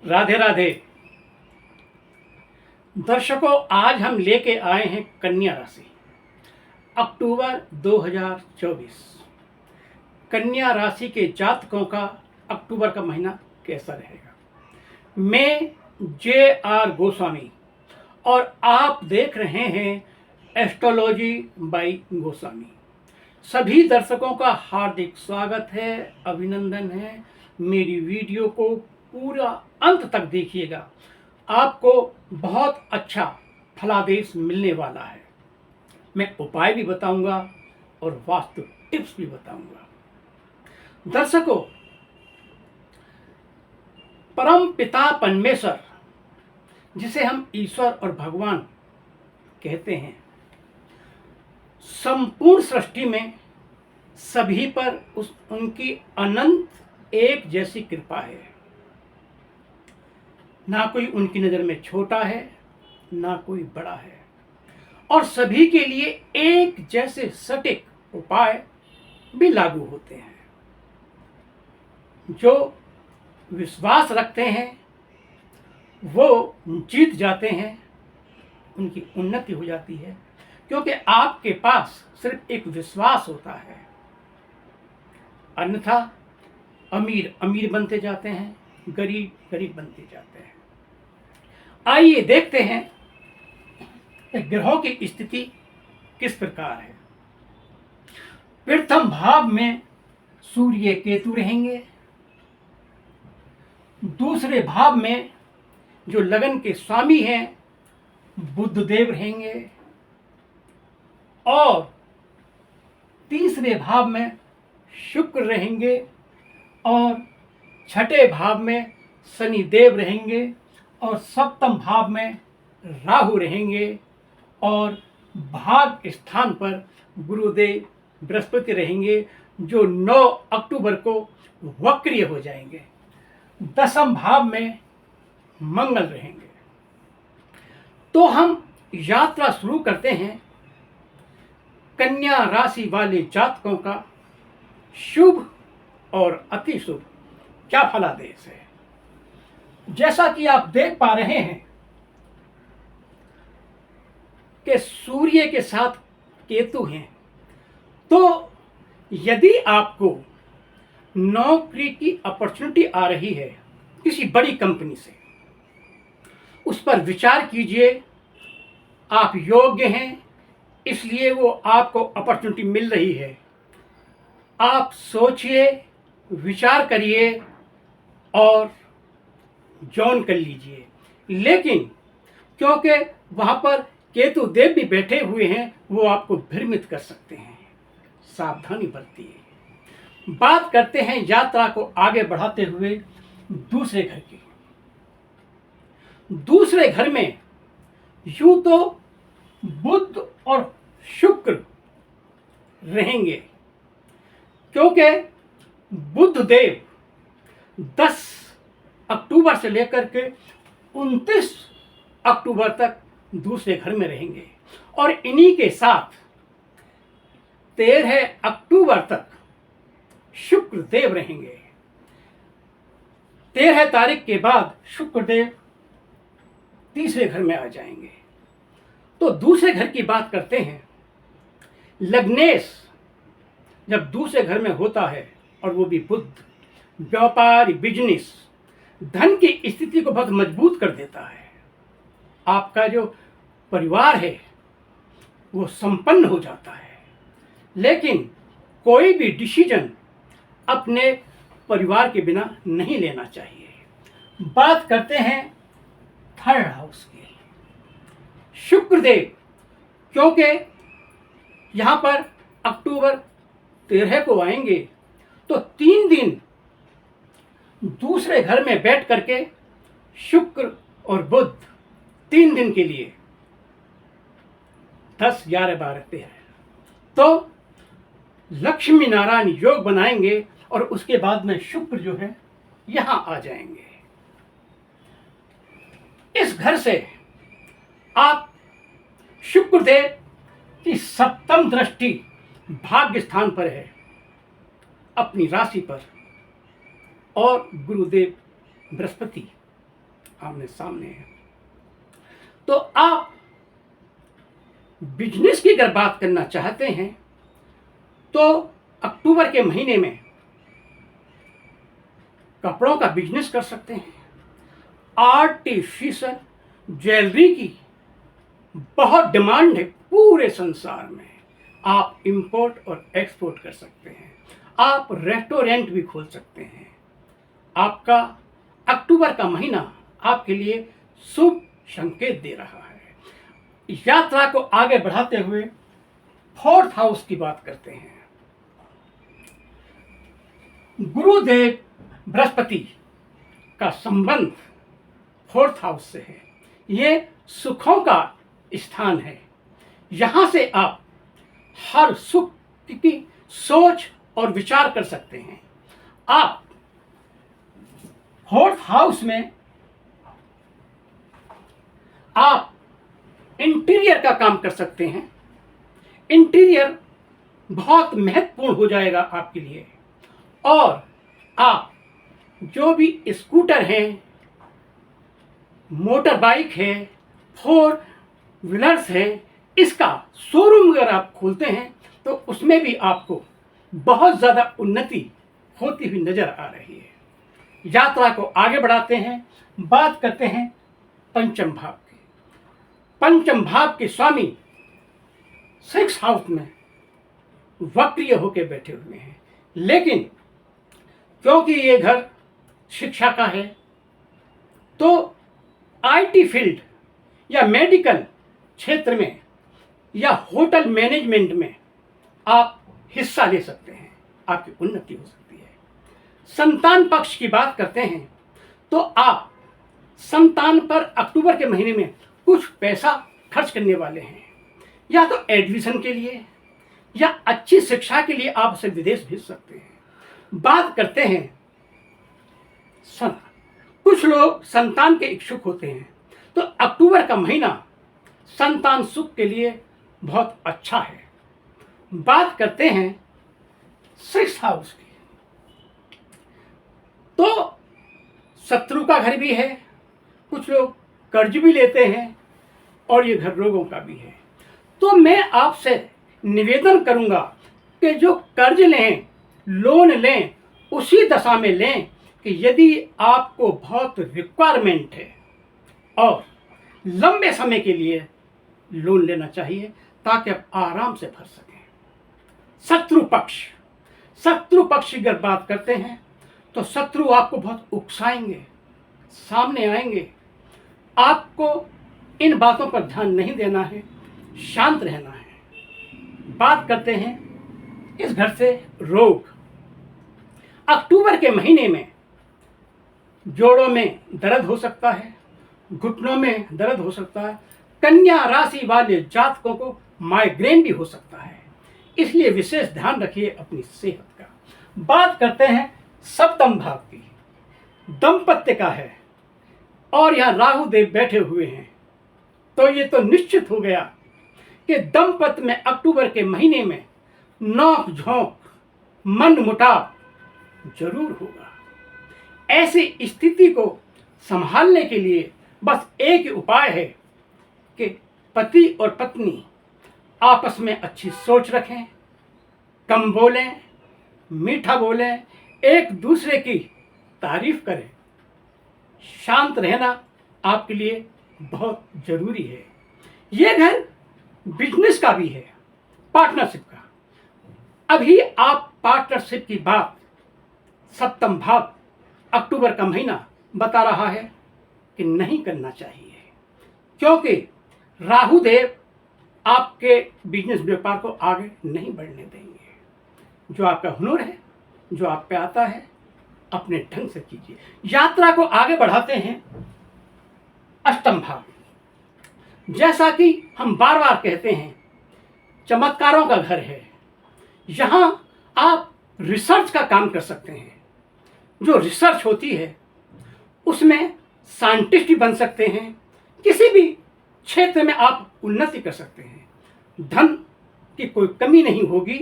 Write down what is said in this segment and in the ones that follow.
राधे राधे। दर्शकों, आज हम लेके आए हैं कन्या राशि अक्टूबर 2024। कन्या राशि के जातकों का अक्टूबर का महीना कैसा रहेगा। मैं J.R. गोस्वामी और आप देख रहे हैं एस्ट्रोलॉजी बाय गोस्वामी। सभी दर्शकों का हार्दिक स्वागत है, अभिनंदन है। मेरी वीडियो को पूरा अंत तक देखिएगा, आपको बहुत अच्छा फलादेश मिलने वाला है। मैं उपाय भी बताऊंगा और वास्तु टिप्स भी बताऊंगा। दर्शकों, परम पिता परमेश्वर, जिसे हम ईश्वर और भगवान कहते हैं, संपूर्ण सृष्टि में सभी पर उनकी अनंत एक जैसी कृपा है। ना कोई उनकी नज़र में छोटा है, ना कोई बड़ा है, और सभी के लिए एक जैसे सटीक उपाय भी लागू होते हैं। जो विश्वास रखते हैं वो जीत जाते हैं, उनकी उन्नति हो जाती है, क्योंकि आपके पास सिर्फ एक विश्वास होता है। अन्यथा अमीर अमीर बनते जाते हैं, गरीब गरीब बनते जाते हैं। आइए देखते हैं ग्रहों की स्थिति किस प्रकार है। प्रथम भाव में सूर्य केतु रहेंगे। दूसरे भाव में जो लगन के स्वामी हैं बुध देव रहेंगे, और तीसरे भाव में शुक्र रहेंगे, और छठे भाव में शनि देव रहेंगे, और सप्तम भाव में राहु रहेंगे, और भाग स्थान पर गुरुदेव बृहस्पति रहेंगे, जो 9 अक्टूबर को वक्रीय हो जाएंगे। दसम भाव में मंगल रहेंगे। तो हम यात्रा शुरू करते हैं कन्या राशि वाले जातकों का शुभ और अति शुभ क्या फलादेश है। जैसा कि आप देख पा रहे हैं कि सूर्य के साथ केतु हैं, तो यदि आपको नौकरी की अपॉर्चुनिटी आ रही है किसी बड़ी कंपनी से, उस पर विचार कीजिए। आप योग्य हैं, इसलिए वो आपको अपॉर्चुनिटी मिल रही है। आप सोचिए, विचार करिए और जॉइन कर लीजिए। लेकिन क्योंकि वहाँ पर केतु देव भी बैठे हुए हैं, वो आपको भ्रमित कर सकते हैं, सावधानी बरतिए। बात करते हैं यात्रा को आगे बढ़ाते हुए दूसरे घर की। दूसरे घर में यूं तो बुध और शुक्र रहेंगे, क्योंकि बुध देव 10 अक्टूबर से लेकर के 29 अक्टूबर तक दूसरे घर में रहेंगे, और इन्हीं के साथ 13 अक्टूबर तक शुक्र देव रहेंगे। 13 तारीख के बाद शुक्र देव तीसरे घर में आ जाएंगे। तो दूसरे घर की बात करते हैं। लग्नेश जब दूसरे घर में होता है, और वो भी बुध, व्यापार, बिजनेस, धन की स्थिति को बहुत मजबूत कर देता है। आपका जो परिवार है वो संपन्न हो जाता है। लेकिन कोई भी डिसीजन अपने परिवार के बिना नहीं लेना चाहिए। बात करते हैं थर्ड हाउस की। शुक्रदेव, क्योंकि यहाँ पर अक्टूबर 13 को आएंगे, तो 3 दिन दूसरे घर में बैठ करके शुक्र और बुध 3 दिन के लिए 10, 11, 12, 13 तो लक्ष्मी नारायण योग बनाएंगे, और उसके बाद में शुक्र जो है यहां आ जाएंगे। इस घर से आप शुक्रदेव की 7वीं दृष्टि भाग्य स्थान पर है, अपनी राशि पर, और गुरुदेव बृहस्पति आमने सामने है। तो आप बिजनेस की अगर बात करना चाहते हैं तो अक्टूबर के महीने में कपड़ों का बिजनेस कर सकते हैं। आर्टिफिशियल ज्वेलरी की बहुत डिमांड है पूरे संसार में। आप इंपोर्ट और एक्सपोर्ट कर सकते हैं। आप रेस्टोरेंट भी खोल सकते हैं। आपका अक्टूबर का महीना आपके लिए शुभ संकेत दे रहा है। यात्रा को आगे बढ़ाते हुए फोर्थ हाउस की बात करते हैं। गुरुदेव बृहस्पति का संबंध फोर्थ हाउस से है। ये सुखों का स्थान है। यहां से आप हर सुख की सोच और विचार कर सकते हैं। आप फोर्थ हाउस में आप इंटीरियर का काम कर सकते हैं। इंटीरियर बहुत महत्वपूर्ण हो जाएगा आपके लिए। और आप जो भी स्कूटर हैं, मोटर बाइक है, फोर व्हीलर्स है, इसका शोरूम अगर आप खोलते हैं तो उसमें भी आपको बहुत ज़्यादा उन्नति होती हुई नजर आ रही है। यात्रा को आगे बढ़ाते हैं, बात करते हैं पंचम भाव की। पंचम भाव के स्वामी 6 हाउस में वक्रीय होकर बैठे हुए हैं। लेकिन क्योंकि ये घर शिक्षा का है तो आईटी फील्ड या मेडिकल क्षेत्र में या होटल मैनेजमेंट में आप हिस्सा ले सकते हैं। आपकी उन्नति हो सकती है। संतान पक्ष की बात करते हैं तो आप संतान पर अक्टूबर के महीने में कुछ पैसा खर्च करने वाले हैं। या तो एडमिशन के लिए या अच्छी शिक्षा के लिए आप उसे विदेश भेज सकते हैं। बात करते हैं कुछ लोग संतान के इच्छुक होते हैं तो अक्टूबर का महीना संतान सुख के लिए बहुत अच्छा है। बात करते हैं 6 हाउस की तो शत्रु का घर भी है, कुछ लोग कर्ज भी लेते हैं और ये घर रोगों का भी है। तो मैं आपसे निवेदन करूंगा कि जो कर्ज लें, लोन लें, उसी दशा में लें कि यदि आपको बहुत रिक्वायरमेंट है और लंबे समय के लिए लोन लेना चाहिए ताकि आप आराम से भर सकें। शत्रु पक्ष की अगर बात करते हैं तो शत्रु आपको बहुत उकसाएंगे, सामने आएंगे। आपको इन बातों पर ध्यान नहीं देना है, शांत रहना है। बात करते हैं इस घर से रोग। अक्टूबर के महीने में जोड़ों में दर्द हो सकता है, घुटनों में दर्द हो सकता है। कन्या राशि वाले जातकों को माइग्रेन भी हो सकता है, इसलिए विशेष ध्यान रखिए अपनी सेहत का। बात करते हैं सप्तम भाव की, दंपत्य का है और यहाँ राहु देव बैठे हुए हैं। तो ये तो निश्चित हो गया कि दंपत्य में अक्टूबर के महीने में नोक झोंक, मन मुटाव जरूर होगा। ऐसी स्थिति को संभालने के लिए बस एक ही उपाय है कि पति और पत्नी आपस में अच्छी सोच रखें, कम बोलें, मीठा बोलें, एक दूसरे की तारीफ करें। शांत रहना आपके लिए बहुत जरूरी है। यह घर बिजनेस का भी है, पार्टनरशिप का। अभी आप पार्टनरशिप की बात सप्तम भाव अक्टूबर का महीना बता रहा है कि नहीं करना चाहिए, क्योंकि राहु देव आपके बिजनेस व्यापार को आगे नहीं बढ़ने देंगे। जो आपका हुनर है, जो आप पे आता है, अपने ढंग से कीजिए। यात्रा को आगे बढ़ाते हैं अष्टम भाव। जैसा कि हम बार बार कहते हैं, चमत्कारों का घर है। यहां आप रिसर्च का काम कर सकते हैं। जो रिसर्च होती है उसमें साइंटिस्ट भी बन सकते हैं। किसी भी क्षेत्र में आप उन्नति कर सकते हैं। धन की कोई कमी नहीं होगी,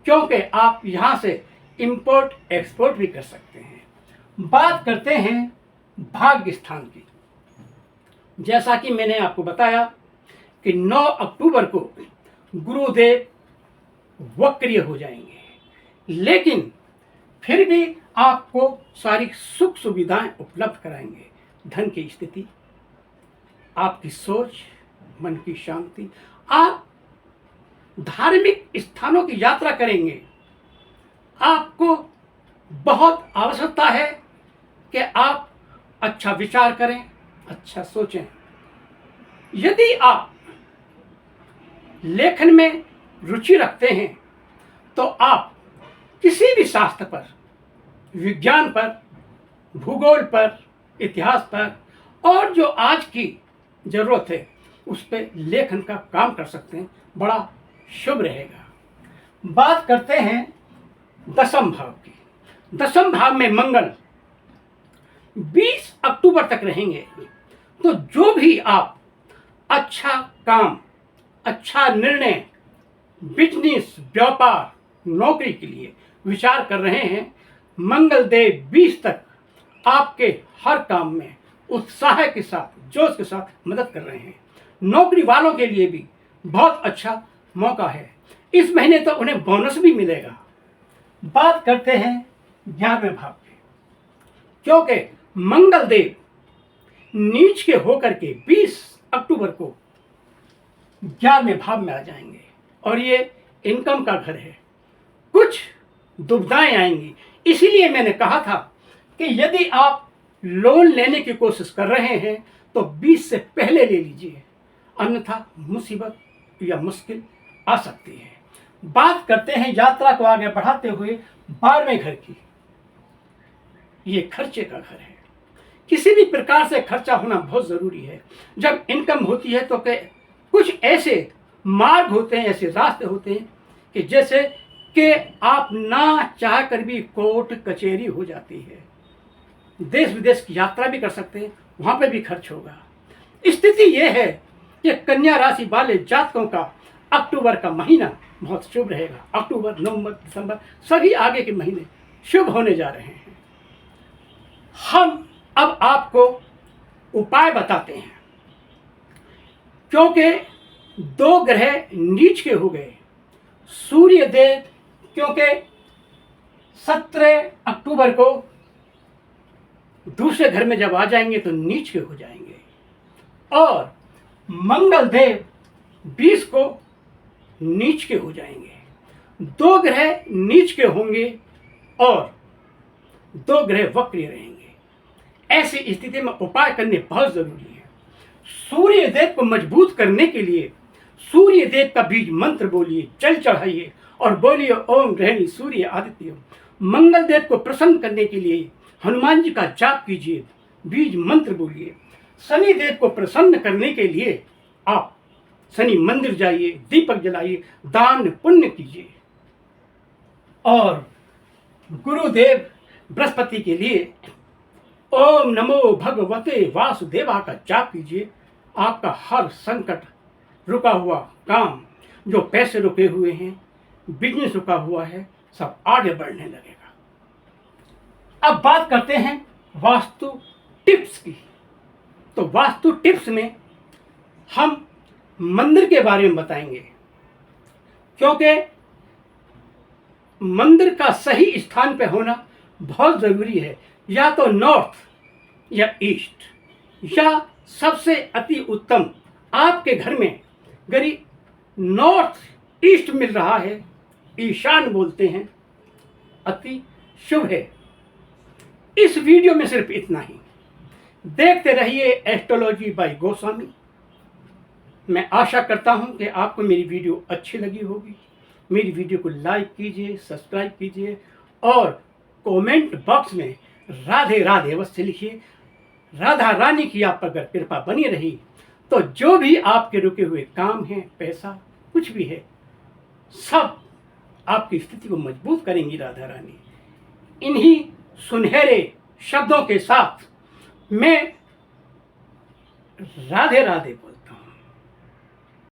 क्योंकि आप यहां से इंपोर्ट एक्सपोर्ट भी कर सकते हैं। बात करते हैं भाग्य स्थान की। जैसा कि मैंने आपको बताया कि 9 अक्टूबर को गुरुदेव वक्रिय हो जाएंगे, लेकिन फिर भी आपको सारी सुख सुविधाएं उपलब्ध कराएंगे। धन की स्थिति, आपकी सोच, मन की शांति, आप धार्मिक स्थानों की यात्रा करेंगे। आपको बहुत आवश्यकता है कि आप अच्छा विचार करें, अच्छा सोचें। यदि आप लेखन में रुचि रखते हैं तो आप किसी भी शास्त्र पर, विज्ञान पर, भूगोल पर, इतिहास पर और जो आज की जरूरत है उस पर लेखन का काम कर सकते हैं। बड़ा शुभ रहेगा। बात करते हैं दशम भाव की। दशम भाव में मंगल 20 अक्टूबर तक रहेंगे। तो जो भी आप अच्छा काम, अच्छा निर्णय, बिजनेस, व्यापार, नौकरी के लिए विचार कर रहे हैं, मंगल देव 20 तक आपके हर काम में उत्साह के साथ, जोश के साथ मदद कर रहे हैं। नौकरी वालों के लिए भी बहुत अच्छा मौका है। इस महीने तो उन्हें बोनस भी मिलेगा। बात करते हैं 11वें भाव की, क्योंकि मंगल देव नीच के होकर के 20 अक्टूबर को 11वें भाव में आ जाएंगे और ये इनकम का घर है। कुछ दुविधाएं आएंगी, इसीलिए मैंने कहा था कि यदि आप लोन लेने की कोशिश कर रहे हैं तो 20 से पहले ले लीजिए, अन्यथा मुसीबत या मुश्किल आ सकती है। बात करते हैं यात्रा को आगे बढ़ाते हुए 12वें घर की। ये खर्चे का घर है। किसी भी प्रकार से खर्चा होना बहुत जरूरी है। जब इनकम होती है तो कुछ ऐसे मार्ग होते हैं, ऐसे रास्ते होते हैं कि जैसे कि आप ना चाह कर भी कोर्ट कचहरी हो जाती है। देश विदेश की यात्रा भी कर सकते हैं, वहां पे भी खर्च होगा। स्थिति यह है कि कन्या राशि वाले जातकों का अक्टूबर का महीना बहुत शुभ रहेगा। अक्टूबर, नवंबर, दिसंबर सभी आगे के महीने शुभ होने जा रहे हैं। हम अब आपको उपाय बताते हैं, क्योंकि 2 ग्रह नीच के हो गए। सूर्य देव क्योंकि 17 अक्टूबर को दूसरे घर में जब आ जाएंगे तो नीच के हो जाएंगे, और मंगल देव 20 को नीच के हो जाएंगे। 2 ग्रह नीच के होंगे और 2 ग्रह वक्र रहेंगे। ऐसी स्थिति में उपाय करने बहुत जरूरी है। सूर्य देव को मजबूत करने के लिए सूर्य देव का बीज मंत्र बोलिए, जल चढ़ाइए और बोलिए ओम गृहिणी सूर्य आदित्य। मंगल देव को प्रसन्न करने के लिए हनुमान जी का जाप कीजिए, बीज मंत्र बोलिए। शनि देव को प्रसन्न करने के लिए आप शनि मंदिर जाइए, दीपक जलाइए, दान पुण्य कीजिए। और गुरुदेव बृहस्पति के लिए ओम नमो भगवते वासुदेवा का जाप कीजिए। आपका हर संकट, रुका हुआ काम, जो पैसे रुके हुए हैं, बिजनेस रुका हुआ है, सब आगे बढ़ने लगेगा। अब बात करते हैं वास्तु टिप्स की। तो वास्तु टिप्स में हम मंदिर के बारे में बताएंगे, क्योंकि मंदिर का सही स्थान पे होना बहुत जरूरी है। या तो नॉर्थ या ईस्ट, या सबसे अति उत्तम आपके घर में गरी नॉर्थ ईस्ट मिल रहा है, ईशान बोलते हैं, अति शुभ है। इस वीडियो में सिर्फ इतना ही। देखते रहिए एस्ट्रोलॉजी बाय गोस्वामी। मैं आशा करता हूं कि आपको मेरी वीडियो अच्छी लगी होगी। मेरी वीडियो को लाइक कीजिए, सब्सक्राइब कीजिए और कमेंट बॉक्स में राधे राधे अवश्य लिखिए। राधा रानी की आप पर अगर कृपा बनी रही तो जो भी आपके रुके हुए काम हैं, पैसा कुछ भी है, सब आपकी स्थिति को मजबूत करेंगी राधा रानी। इन्हीं सुनहरे शब्दों के साथ मैं राधे राधे